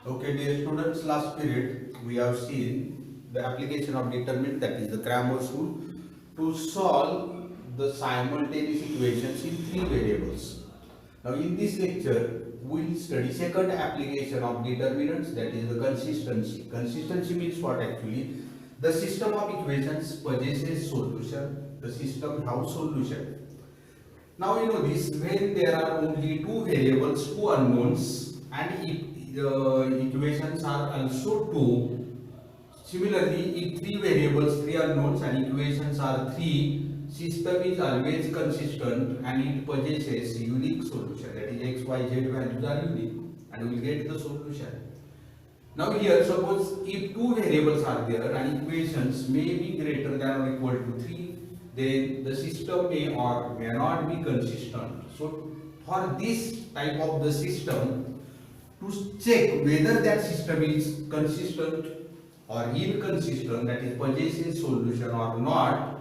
Okay, dear students, last period we have seen the application of determinant, that is the Cramer's rule, to solve the simultaneous equations in three variables. Now in this lecture we will study second application of determinants, that is the consistency. Consistency means what actually? The system of equations possesses solution, the system has solution. Now you know this, when there are only two variables, two unknowns, and if the equations are also two. Similarly, if three variables, three unknowns, and equations are three, system is always consistent and it possesses unique solution. That is x, y, z values are unique, and we will get the solution. Now here, suppose if two variables are there and equations may be greater than or equal to 3, then the system may or may not be consistent. So for this type of the system, to check whether that system is consistent or inconsistent, that is possesses solution or not,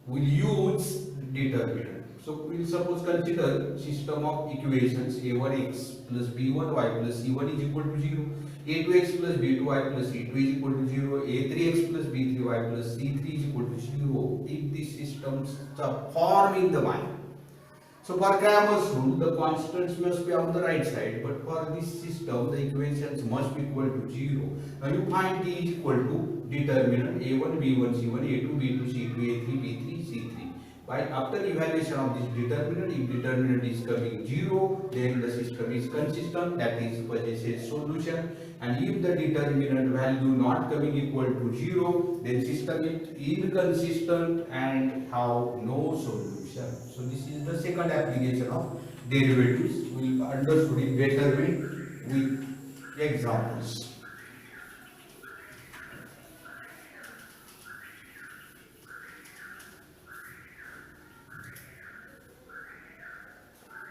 we'll use determinant. So we'll suppose consider system of equations a1x plus b1y plus c1 is equal to 0, a2x plus b2y plus c2 is equal to 0, a3x plus b3y plus c3 is equal to 0. If these systems are forming the mind. So for Cramer's rule, the constants must be on the right side, but for this system, the equations must be equal to 0. Now you find t is equal to determinant a1, b1, c1, a2, b2, c2, a3, b3, c3. Right? After evaluation of this determinant, if determinant is coming 0, then the system is consistent, that is possesses solution. And if the determinant value not coming equal to 0, then system is inconsistent and have no solution. So this is the second application of derivatives. We will understood it better with examples.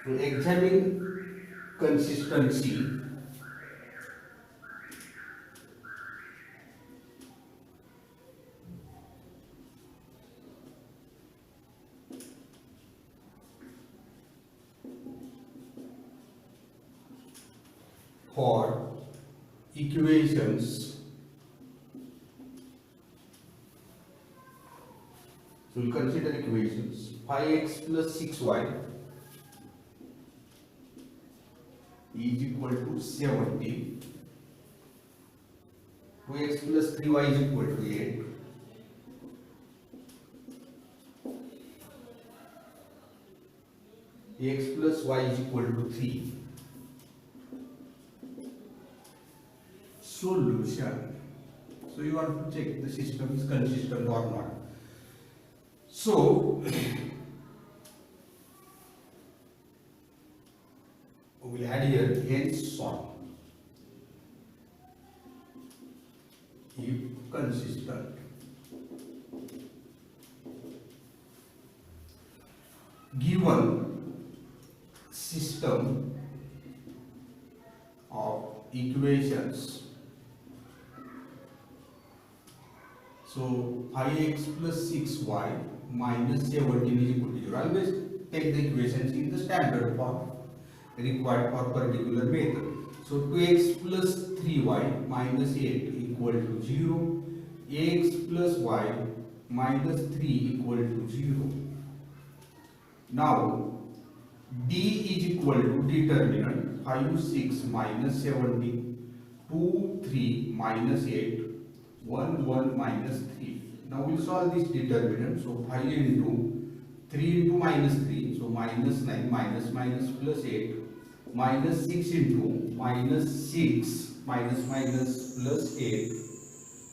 To examine consistency, for equations, so we'll consider equations 5x plus 6y is equal to 70, 2x plus 3y is equal to 8, x plus y is equal to 3. Solution. So you want to check the system is consistent or not. So we'll add here hence solve. If consistent, given system of equations, so 5x plus 6y minus 17 is equal to 0. Always take the equations in the standard form required for particular method. So 2x plus 3y minus 8 equal to 0, ax plus y minus 3 equal to 0. Now d is equal to determinant 5, 6 minus 17, 2, 3 minus 8, 1, 1 minus 3. Now we'll solve this determinant. So 5 into 3 into minus 3, so minus 9 minus minus plus 8, minus 6 into minus 6 minus minus plus 8,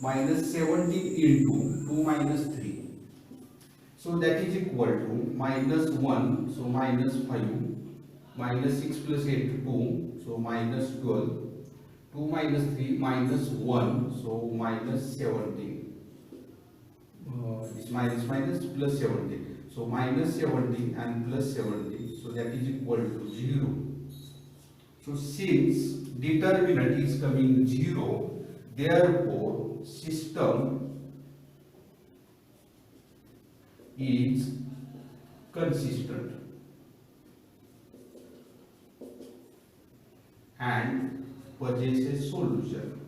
minus 17 into 2 minus 3. So that is equal to minus 1, so minus 5, minus 6 plus 8, 2, so minus 12, 2 minus 3 minus 1, so minus 17. This minus minus plus 17. So minus 17 and plus 17, so that is equal to 0. So since determinant is coming 0, therefore system is consistent and possesses solution.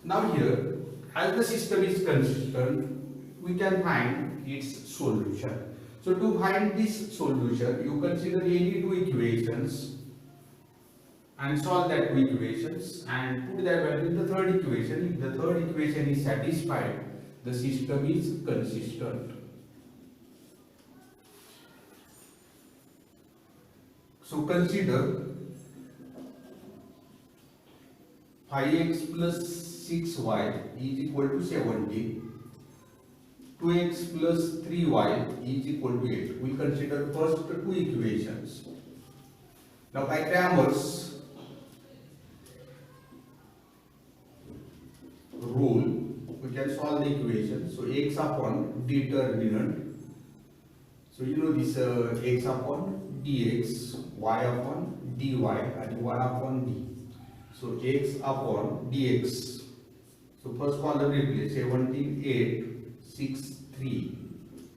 Now here, as the system is consistent, we can find its solution. So to find this solution, you consider any two equations and solve that two equations and put that value in the third equation. If the third equation is satisfied, the system is consistent. So consider 5x plus 6y is equal to 70. 2x plus 3y is equal to 8. We consider first two equations. Now by Cramer's rule, we can solve the equation. So x upon determinant. So you know this x upon dx, y upon dy and 1 upon d. So x upon dx. So first column replace 17, 8, 6, 3,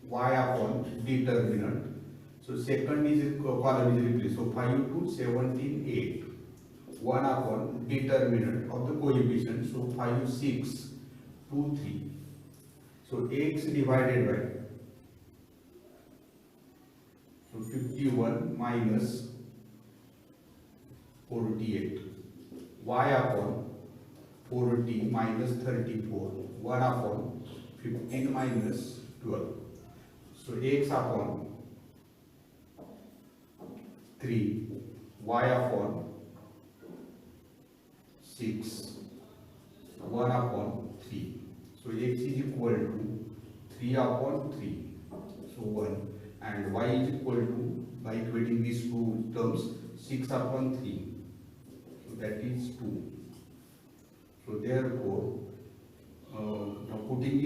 y upon determinant. So second is column is replaced. So 5 to 17, 8. 1 upon determinant of the coefficient. So 5, 6, 2, 3. So x divided by, so 51 minus 48. Y upon 40 minus 34. 1 upon 15 minus 12. So x upon 3. Y upon 6, 1 upon 3. So x is equal to 3 upon 3, so 1, and y is equal to, by equating these two terms, 6 upon 3, so that is 2. So therefore, now putting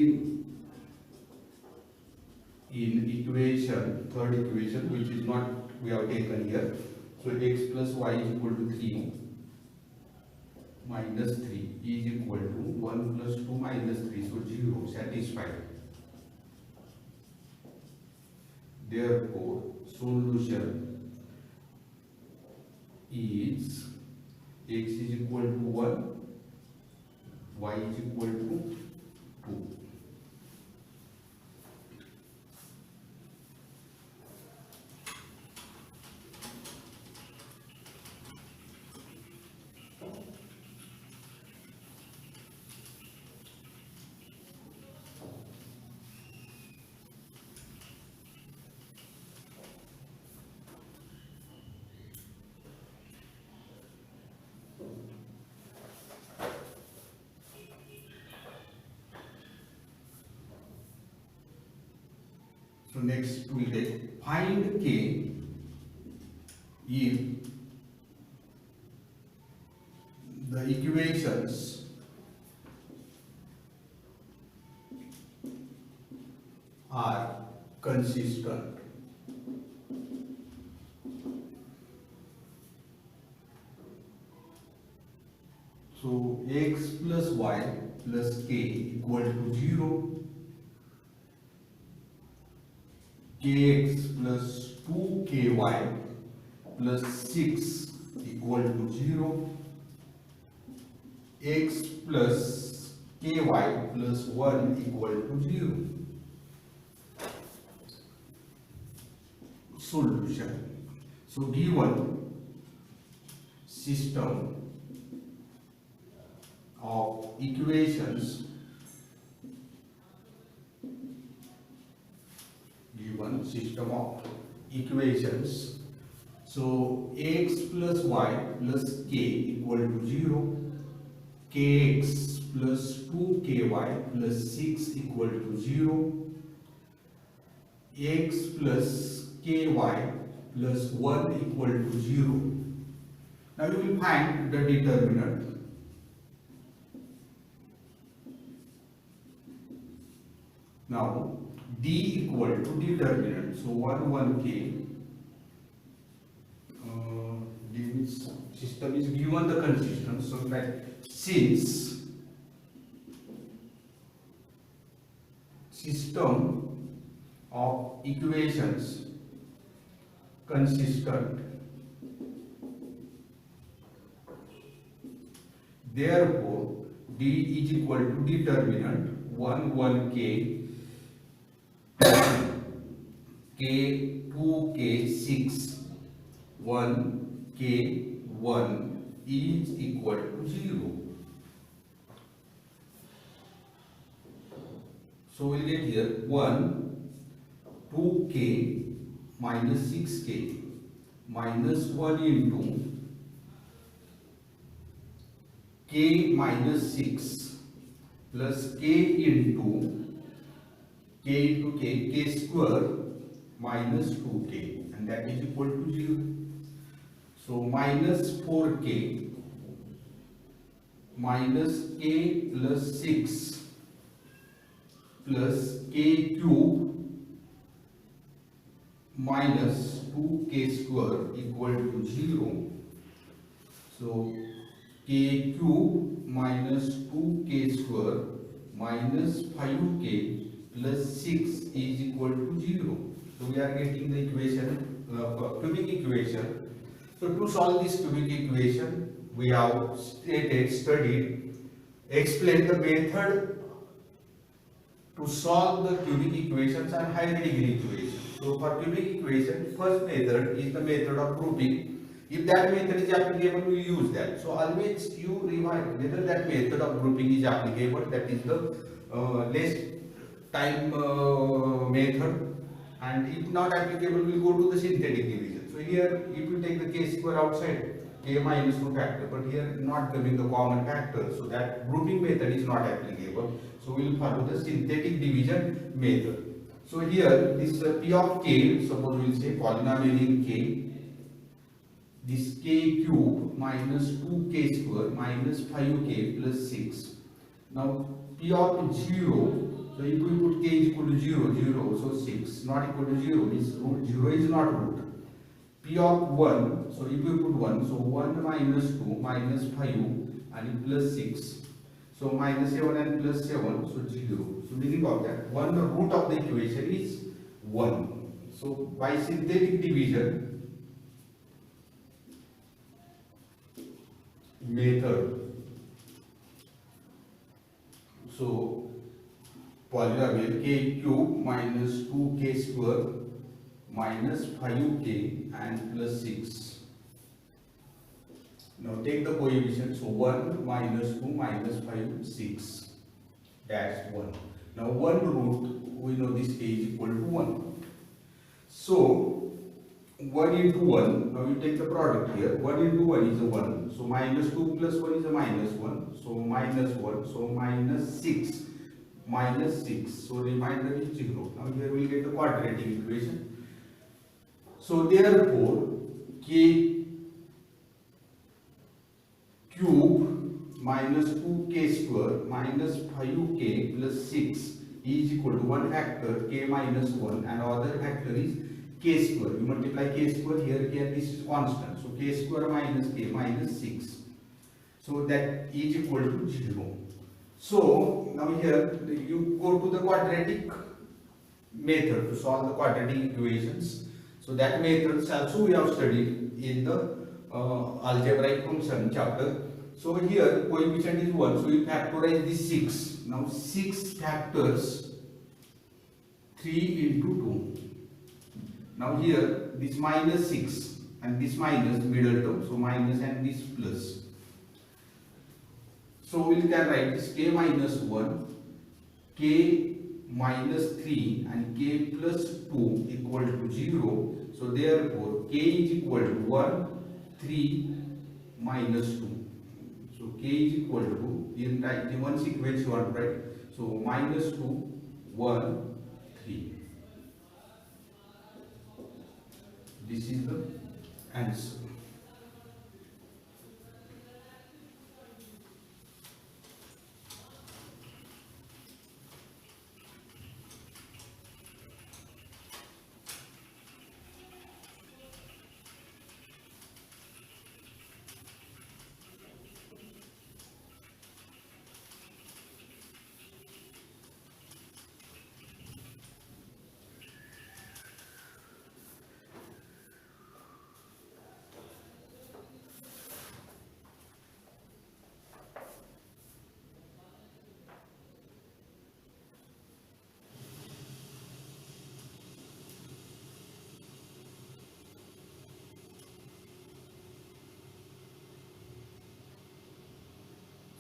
in equation, third equation, which is not we have taken here, so x plus y is equal to 3 minus 3 is equal to 1 plus 2 minus 3, so 0, satisfied. Therefore, solution is x is equal to 1, y is equal to 2. So next we take find k if the equations are consistent. So x plus y plus k equal to 0. Kx plus 2ky plus 6 equal to 0. X plus ky plus 1 equal to 0. Solution. So given system of equations, so x plus y plus k equal to 0, kx plus 2ky plus 6 equal to 0, x plus ky plus 1 equal to 0. Now you will find the determinant. Now d equal to determinant, so 1 k. This system is given the consistent, so like since system of equations consistent, Therefore, D is equal to determinant 1 1 k k 2 k 6 1 k 1 is equal to 0. So we'll get here 1 2k minus 6k minus 1 into k minus 6 plus k into k square minus 2k, and that is equal to 0. So minus 4k minus k plus 6 plus k cube minus 2k square equal to 0. So k cube minus 2k square minus 5k plus 6 is equal to 0. So we are getting the equation, cubic equation. So to solve this cubic equation, we have studied, explained the method to solve the cubic equations and higher degree equations. So for cubic equation, first method is the method of grouping. If that method is applicable, we use that. So always you remind whether that method of grouping is applicable, that is the less time method, and if not applicable, we will go to the synthetic division. So here, if you take the k square outside, k minus 2 factor, but here not giving the common factor, so that grouping method is not applicable. So we will follow the synthetic division method. So here, this p of k, suppose we will say polynomial in k, this k cube minus 2k square minus 5k plus 6. Now p of 0, so if we put k is equal to 0, 0, so 6, not equal to 0, is root, 0 is not root. P of 1, so if we put 1, so 1 minus 2 minus 5 and plus 6. So minus 7 and plus 7, so 0. So meaning of that, one, the root of the equation is 1. So by synthetic division method, so polynomial k cube minus 2k square minus 5k and plus 6. Now take the coefficient, so 1 minus 2 minus 5, 6 dash 1. Now one root, we know this k is equal to 1. So 1 into 1, now you take the product here, 1 into 1 is a 1, so minus 2 plus 1 is a minus 1, so minus 1, so minus 6, so remainder is 0. Now here we get the quadratic equation. So therefore, k cube minus 2k square minus 5k plus 6 is equal to one factor k minus 1 and other factor is k square. You multiply k square here, k, and this is constant. So k square minus k minus 6. So that is equal to 0. So now here you go to the quadratic method to solve the quadratic equations. So that method also we have studied in the algebraic function chapter. So here coefficient is 1, so we factorize this 6. Now 6 factors 3 into 2. Now here this minus 6 and this minus middle term, so minus and this plus. So we can write this k minus 1, k minus 3 and k plus 2 equal to 0. So therefore k is equal to 1, 3 minus 2. So k is equal to, in one sequence you want to write, so minus 2, 1, 3. This is the answer.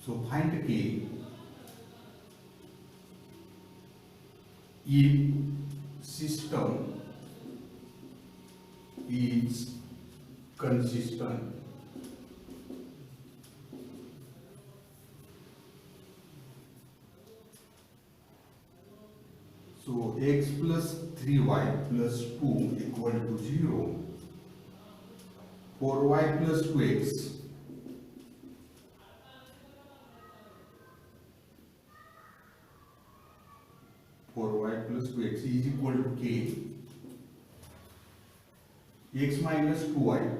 So find K if system is consistent. So x plus 3y plus 2 equal to 0. 4y plus 2x 4y plus 2x is equal to k. X minus 2y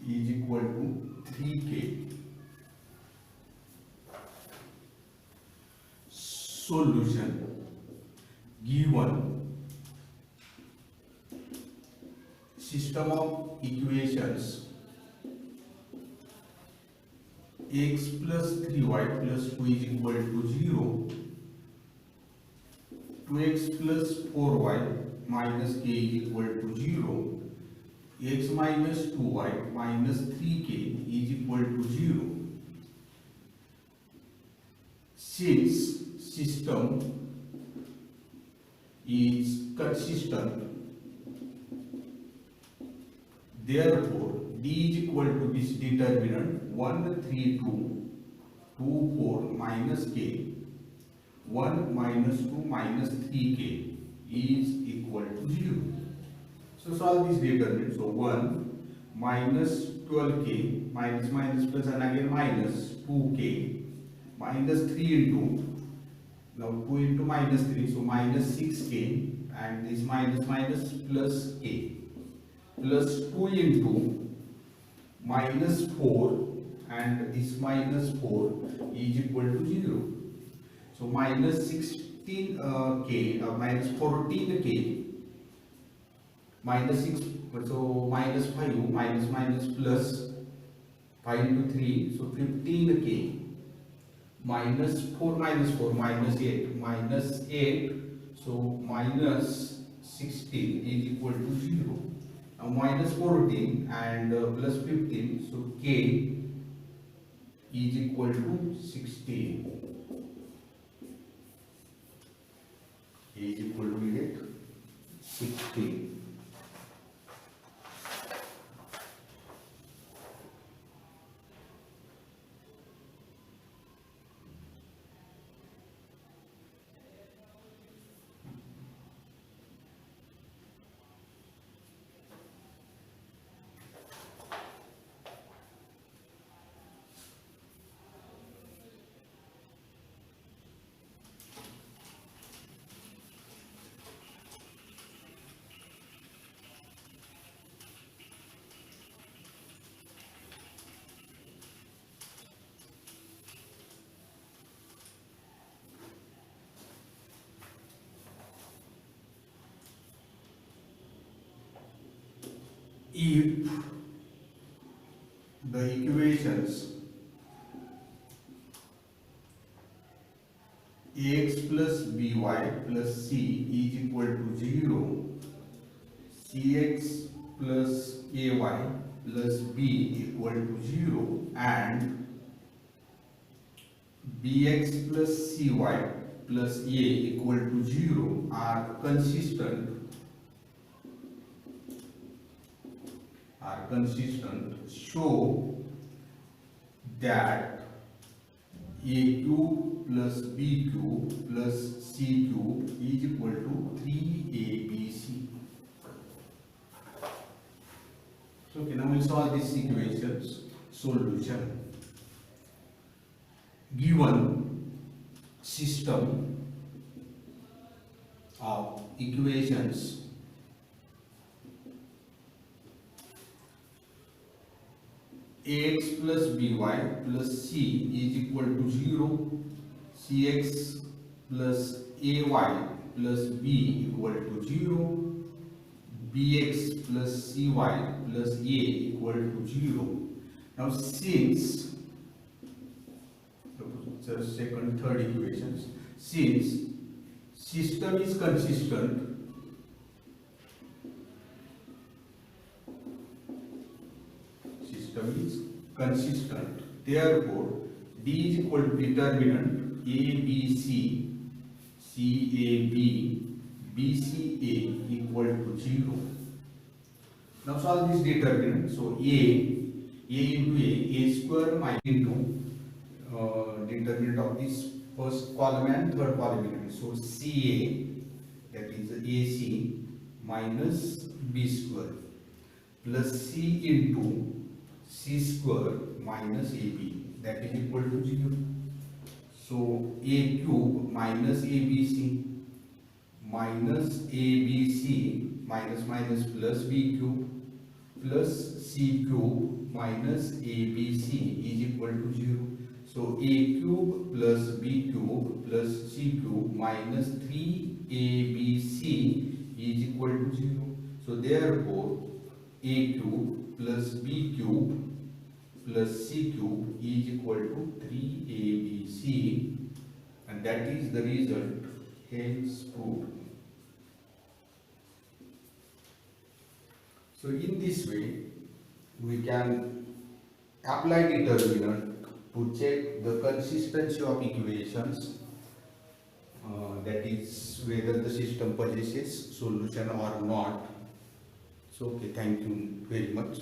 is equal to 3k. Solution: given system of equations x plus 3y plus 2 is equal to 0, 2x plus 4y minus k is equal to 0, x minus 2y minus 3k is equal to 0. Since system is consistent, therefore d is equal to this determinant 1 3 2 2 4 minus k 1 minus 2 minus 3k is equal to 0. So solve this determinant. So 1 minus 12k minus minus plus and again minus 2k minus 3 into now 2 into minus 3, so minus 6k, and this minus minus plus k plus 2 into minus 4 and this minus 4 is equal to 0. So minus 16k minus 14k minus 6, so minus 5 minus minus plus 5 into 3, so 15k minus 4 minus 8, so minus 16 is equal to 0. Now minus 14 and plus 15, so k is equal to 16. K is equal to, we get 16. If the equations ax plus by plus c is equal to 0, cx plus ay plus b equal to 0, and bx plus cy plus a equal to 0 are consistent, show that a cube plus b cube plus c cube is equal to 3abc. So okay, now we'll solve these equations. Solution: given system of equations ax plus by plus c is equal to 0, cx plus ay plus b equal to 0, bx plus cy plus a equal to 0. Now since second, third equations, since system is consistent, system is consistent, Therefore, D is equal to determinant A, B, C, C, A, B, B, C, A equal to 0. Now solve this determinant. So A into A square minus into determinant of this first column and third column element. So CA, that is AC minus B square, plus C into C square minus AB, that is equal to 0. So A cube minus ABC minus ABC minus minus plus B cube plus C cube minus ABC is equal to 0. So A cube plus B cube plus C cube minus 3ABC is equal to 0. So therefore A cube plus B cube plus C cube is equal to 3ABC, and that is the result, hence proved. So in this way we can apply determinant to check the consistency of equations, that is whether the system possesses solution or not. So okay, thank you very much.